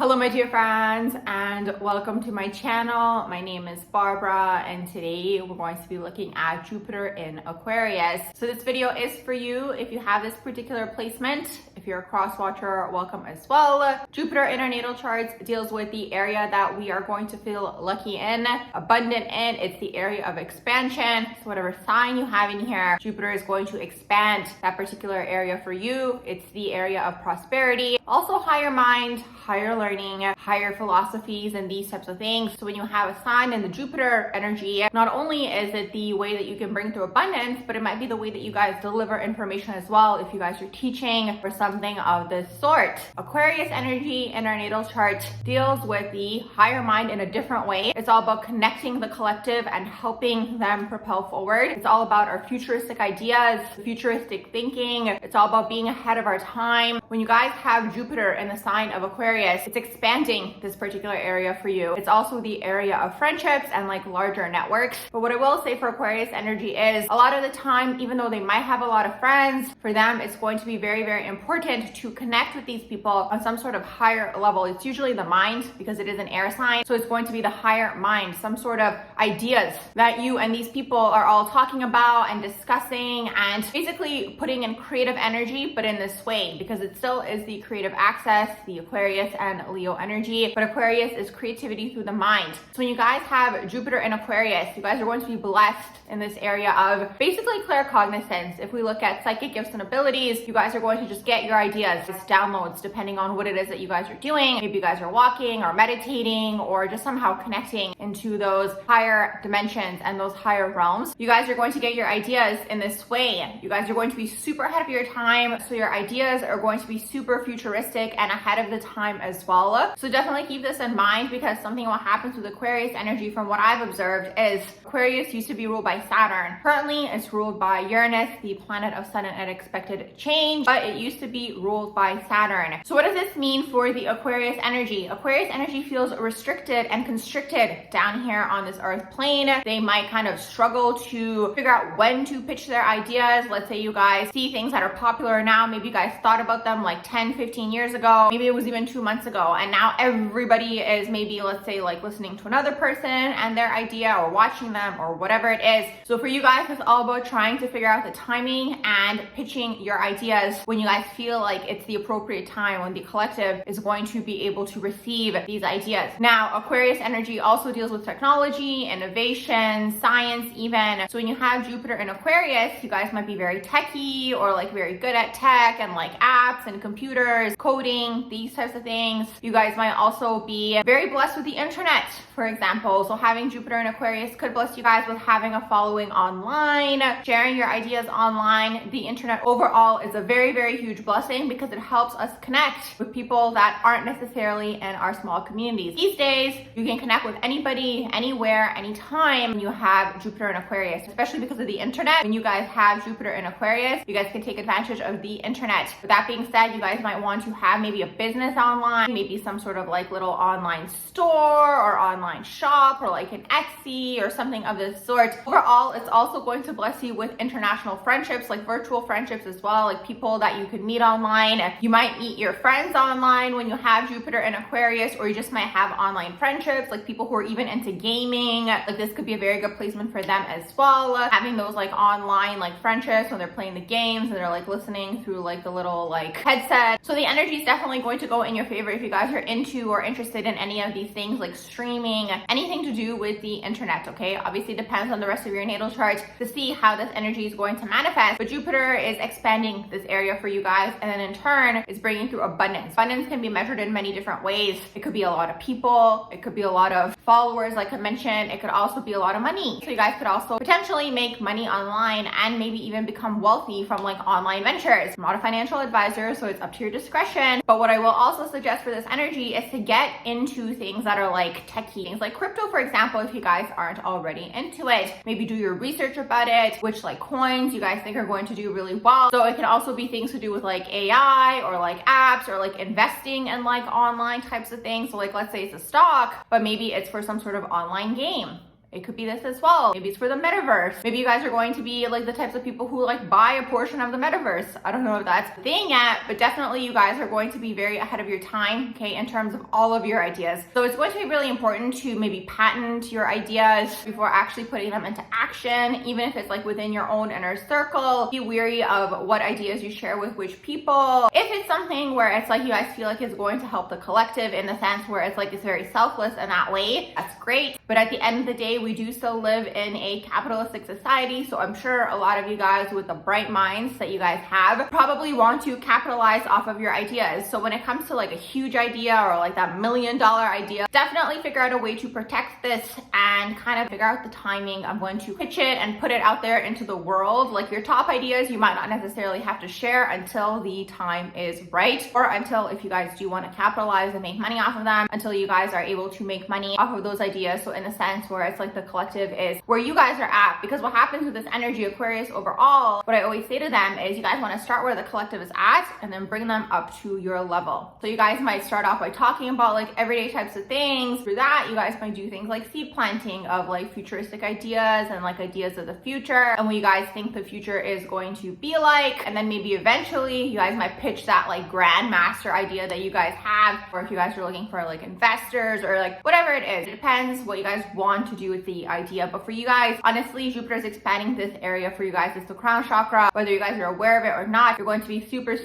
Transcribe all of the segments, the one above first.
Hello my dear friends and welcome to my channel. My name is Barbara and today we're going to be looking at Jupiter in Aquarius. So this video is for you if you have this particular placement. If you're a cross watcher, welcome as well. Jupiter in our natal charts deals with the area that we are going to feel lucky in, abundant in. It's the area of expansion. So whatever sign you have in here, Jupiter is going to expand that particular area for you. It's the area of prosperity, also higher mind, higher learning, higher philosophies, and these types of things. So when you have a sign in the Jupiter energy, not only is it the way that you can bring through abundance, but it might be the way that you guys deliver information as well if you guys are teaching or something of this sort. Aquarius energy in our natal chart deals with the higher mind in a different way. It's all about connecting the collective and helping them propel forward. It's all about our futuristic ideas, futuristic thinking. It's all about being ahead of our time. When you guys have Jupiter in the sign of Aquarius, it's expanding this particular area for you. It's also the area of friendships and like larger networks. But what I will say for Aquarius energy is a lot of the time, even though they might have a lot of friends, for them, it's going to be very, very important to connect with these people on some sort of higher level. It's usually the mind because it is an air sign. So it's going to be the higher mind, some sort of ideas that you and these people are all talking about and discussing and basically putting in creative energy, but in this way, because it still is the creative access, the Aquarius and Leo energy, but Aquarius is creativity through the mind. So when you guys have Jupiter in Aquarius, you guys are going to be blessed in this area of basically claircognizance. If we look at psychic gifts and abilities, you guys are going to just get your ideas, just downloads, depending on what it is that you guys are doing. Maybe you guys are walking or meditating or just somehow connecting into those higher dimensions and those higher realms. You guys are going to get your ideas in this way. You guys are going to be super ahead of your time. So your ideas are going to be super futuristic and ahead of the time as well. So definitely keep this in mind because something what happens with Aquarius energy from what I've observed is Aquarius used to be ruled by Saturn. Currently it's ruled by Uranus, the planet of sudden and unexpected change, but it used to be ruled by Saturn. So what does this mean for the Aquarius energy? Aquarius energy feels restricted and constricted down here on this earth plane. They might kind of struggle to figure out when to pitch their ideas. Let's say you guys see things that are popular now. Maybe you guys thought about them like 10, 15 years ago. Maybe it was even 2 months ago. And now everybody is maybe, let's say, like listening to another person and their idea or watching them or whatever it is. So for you guys, it's all about trying to figure out the timing and pitching your ideas when you guys feel like it's the appropriate time, when the collective is going to be able to receive these ideas. Now, Aquarius energy also deals with technology, innovation, science even. So when you have Jupiter in Aquarius, you guys might be very techy or like very good at tech and like apps and computers, coding, these types of things. You guys might also be very blessed with the internet, for example. So having Jupiter in Aquarius could bless you guys with having a following online, sharing your ideas online. The internet overall is a very, very huge blessing because it helps us connect with people that aren't necessarily in our small communities. These days, you can connect with anybody, anywhere, anytime when you have Jupiter in Aquarius, especially because of the internet. When you guys have Jupiter in Aquarius, you guys can take advantage of the internet. With that being said, you guys might want to have maybe a business online, maybe some sort of like little online store or online shop or like an Etsy or something of this sort. Overall, it's also going to bless you with international friendships, like virtual friendships as well, like people that you could meet online. You might meet your friends online when you have Jupiter in Aquarius, or you just might have online friendships, like people who are even into gaming. Like this could be a very good placement for them as well. Having those like online like friendships when they're playing the games and they're like listening through like the little like headset. So the energy is definitely going to go in your favor if you guys are into or interested in any of these things like streaming, anything to do with the internet, okay? Obviously it depends on the rest of your natal chart to see how this energy is going to manifest, but Jupiter is expanding this area for you guys and then in turn is bringing through abundance. Abundance can be measured in many different ways. It could be a lot of people, it could be a lot of followers like I mentioned, it could also be a lot of money. So you guys could also potentially make money online and maybe even become wealthy from like online ventures. I'm not a financial advisor, so it's up to your discretion, but what I will also suggest for this energy is to get into things that are like techie, things like crypto, for example, if you guys aren't already into it. Maybe do your research about it, which like coins you guys think are going to do really well. So it can also be things to do with like AI or like apps or like investing in like online types of things. So like let's say it's a stock, but maybe it's for some sort of online game. It could be this as well. Maybe it's for the metaverse. Maybe you guys are going to be like the types of people who like buy a portion of the metaverse. I don't know if that's a thing yet, but definitely you guys are going to be very ahead of your time, okay, in terms of all of your ideas. So it's going to be really important to maybe patent your ideas before actually putting them into action, even if it's like within your own inner circle. Be wary of what ideas you share with which people. If it's something where it's like you guys feel like it's going to help the collective in the sense where it's like it's very selfless in that way, that's great. But at the end of the day, we do still live in a capitalistic society. So I'm sure a lot of you guys with the bright minds that you guys have probably want to capitalize off of your ideas. So when it comes to like a huge idea or like that $1 million idea, definitely figure out a way to protect this and kind of figure out the timing of when to pitch it and put it out there into the world. Like your top ideas, you might not necessarily have to share until the time is right, or until, if you guys do want to capitalize and make money off of them, until you guys are able to make money off of those ideas. So in a sense where it's like the collective is where you guys are at, because what happens with this energy Aquarius overall, what I always say to them is you guys want to start where the collective is at and then bring them up to your level. So you guys might start off by talking about like everyday types of things. Through that, you guys might do things like seed planting of like futuristic ideas and like ideas of the future and what you guys think the future is going to be like. And then maybe eventually you guys might pitch that like grandmaster idea that you guys have, or if you guys are looking for like investors or like whatever it is. It depends what you guys want to do with the idea. But for you guys, honestly, Jupiter is expanding this area for you guys. It's the crown chakra. Whether you guys are aware of it or not, you're going to be super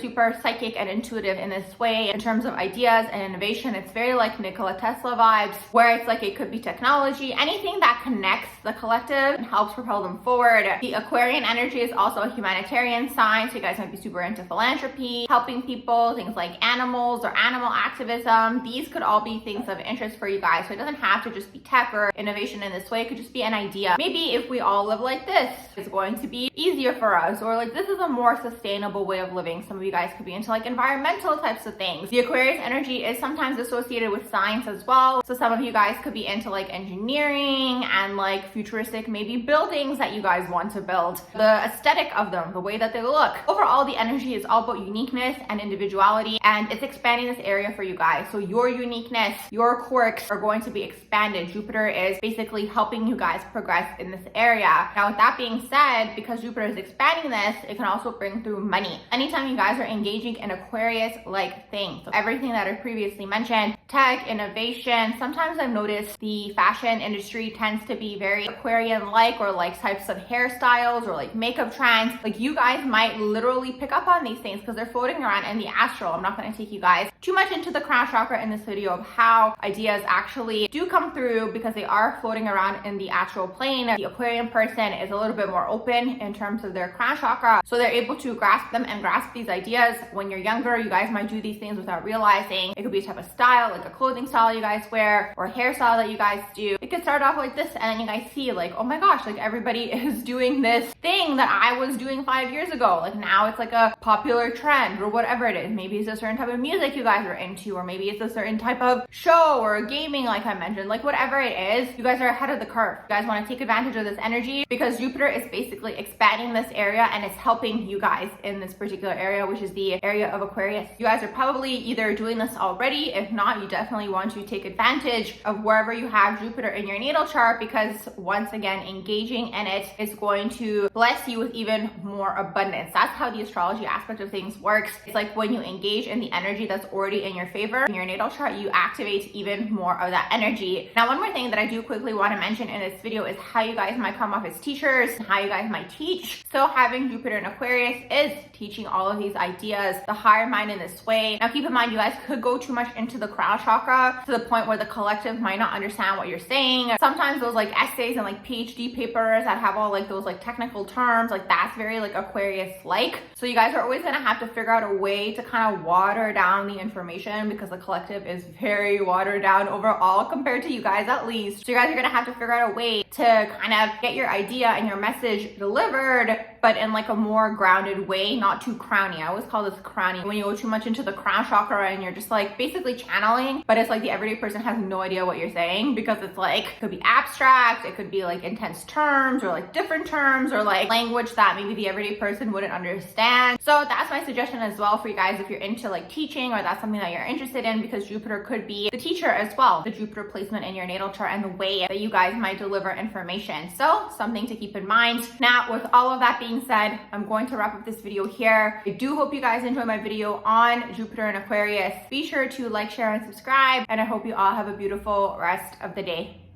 psychic and intuitive in this way in terms of ideas and innovation. It's very like Nikola Tesla vibes, where it's like it could be technology, anything that connects the collective and helps propel them forward. The Aquarian energy is also a humanitarian sign, so you guys might be super into philanthropy, helping people, things like animals or animal activism. These could all be things of interest for you guys. So it doesn't have to just be tech or innovation in this way. It could just be an idea. Maybe if we all live like this, it's going to be easier for us, or like this is a more sustainable way of living. Some of you guys could be into like environmental types of things. The Aquarius energy is sometimes associated with science as well. So some of you guys could be into like engineering and like futuristic maybe buildings that you guys want to build. The aesthetic of them, the way that they look. Overall, the energy is all about uniqueness and individuality, and it's expanding this area for you guys. So your uniqueness, your quirks are going to be expanded. Jupiter is basically helping you guys progress in this area. Now, with that being said, because Jupiter is expanding this, it can also bring through money. Anytime you guys are engaging in Aquarius-like things, so everything that I previously mentioned, tech, innovation, sometimes I've noticed the fashion industry tends to be very Aquarian-like, or like types of hairstyles or like makeup trends. Like you guys might literally pick up on these things because they're floating around in the astral. I'm not going to take you guys too much into the crown chakra in this video of how ideas actually do come through, because they are floating around in the astral plane. The Aquarian person is a little bit more open in terms of their crown chakra, so they're able to grasp them and grasp these ideas. When you're younger, you guys might do these things without realizing. It could be a type of style, like a clothing style you guys wear, or a hairstyle that you guys do. It could start off like this, and then you guys see like, oh my gosh, like everybody is doing this thing that I was doing 5 years ago. Like now it's like a popular trend or whatever it is. Maybe it's a certain type of music you guys are into, or maybe it's a certain type of show or gaming, like I mentioned. Like whatever it is, you guys are ahead of the curve. You guys want to take advantage of this energy because Jupiter is basically expanding this area and it's helping you guys in this particular area, which is the area of Aquarius. You guys are probably either doing this already. If not, you definitely want to take advantage of wherever you have Jupiter in your natal chart, because once again, engaging in it is going to bless you with even more abundance. That's how the astrology aspect of things works. It's like when you engage in the energy that's already in your favor in your natal chart, you activate even more of that energy. Now, one more thing that I do quickly want to mention in this video is how you guys might come off as teachers and how you guys might teach. So having Jupiter in Aquarius is teaching all of these ideas, the higher mind in this way. Now keep in mind, you guys could go too much into the crown chakra to the point where the collective might not understand what you're saying. Sometimes those like essays and like PhD papers that have all like those like technical terms, like that's very like Aquarius-like. So you guys are always going to have to figure out a way to kind of water down the information, because the collective is very watered down overall compared to you guys at least. So you guys are going to have to figure out a way to kind of get your idea and your message delivered but in like a more grounded way, not too crowny. I always call this crowny. When you go too much into the crown chakra and you're just like basically channeling, but it's like the everyday person has no idea what you're saying because it's like, it could be abstract, it could be like intense terms or like different terms or like language that maybe the everyday person wouldn't understand. So that's my suggestion as well for you guys if you're into like teaching or that's something that you're interested in, because Jupiter could be the teacher as well, the Jupiter placement in your natal chart and the way that you guys might deliver information. So something to keep in mind. Now, with all of that being said, I'm going to wrap up this video here. I do hope you guys enjoyed my video on Jupiter and Aquarius. Be sure to like, share, and subscribe, and I hope you all have a beautiful rest of the day.